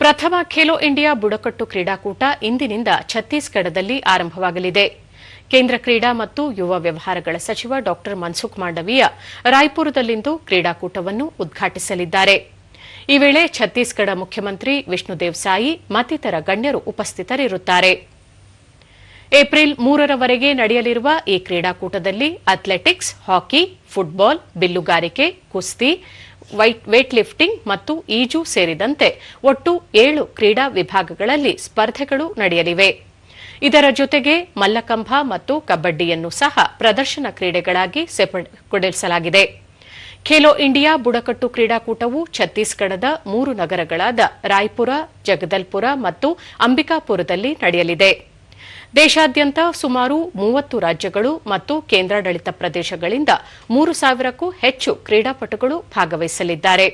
ಪ್ರಥಮ ಖೇಲೋ ಇಂಡಿಯಾ ಬುಡಕಟ್ಟು ಕ್ರೀಡಾಕೂಟ ಇಂದಿನಿಂದ ಛತ್ತೀಸ್ಗಢದಲ್ಲಿ ಆರಂಭವಾಗಲಿದೆ. ಕೇಂದ್ರ ಕ್ರೀಡಾ ಮತ್ತು ಯುವ ವ್ಯವಹಾರಗಳ ಸಚಿವ ಡಾ ಮನ್ಸುಖ್ ಮಾಂಡವೀಯ ರಾಯ್ಪುರದಲ್ಲಿಂದು ಕ್ರೀಡಾಕೂಟವನ್ನು ಉದ್ಘಾಟಿಸಲಿದ್ದಾರೆ. ಈ ವೇಳೆ ಛತ್ತೀಸ್ಗಢ ಮುಖ್ಯಮಂತ್ರಿ ವಿಷ್ಣುದೇವ್ ಸಾಯಿ ಮತ್ತಿತರ ಗಣ್ಯರು ಉಪಸ್ಥಿತರಿರುತ್ತಾರೆ. ಏಪ್ರಿಲ್ 3ರವರೆಗೆ ನಡೆಯಲಿರುವ ಈ ಕ್ರೀಡಾಕೂಟದಲ್ಲಿ ಅಥ್ಲೆಟಿಕ್ಸ್, ಹಾಕಿ, ಫುಟ್ಬಾಲ್, ಬಿಲ್ಲುಗಾರಿಕೆ, ಕುಸ್ತಿ, ವೇಟ್ ಲಿಫ್ಟಿಂಗ್ ಮತ್ತು ಈಜು ಸೇರಿದಂತೆ ಒಟ್ಟು 7 ಕ್ರೀಡಾ ವಿಭಾಗಗಳಲ್ಲಿ ಸ್ಪರ್ಧೆಗಳು ನಡೆಯಲಿವೆ. ಇದರ ಜೊತೆಗೆ ಮಲ್ಲಕಂಬ ಮತ್ತು ಕಬಡ್ಡಿಯನ್ನು ಸಹ ಪ್ರದರ್ಶನ ಕ್ರೀಡೆಗಳಾಗಿ ಸೇರ್ಪಡೆಗೊಳಿಸಲಾಗಿದೆ. ಖೇಲೋ ಇಂಡಿಯಾ ಬುಡಕಟ್ಟು ಕ್ರೀಡಾಕೂಟವು ಛತ್ತೀಸ್ಗಢದ 3 ನಗರಗಳಾದ ರಾಯ್ಪುರ, ಜಗದಲ್ಪುರ ಮತ್ತು ಅಂಬಿಕಾಪುರದಲ್ಲಿ ನಡೆಯಲಿದೆ. ದೇಶಾದ್ಯಂತ ಸುಮಾರು 30 ರಾಜ್ಯಗಳು ಮತ್ತು ಕೇಂದ್ರಾಡಳಿತ ಪ್ರದೇಶಗಳಿಂದ 3,000ಕ್ಕೂ ಹೆಚ್ಚು ಕ್ರೀಡಾಪಟುಗಳು ಭಾಗವಹಿಸಲಿದ್ದಾರೆ.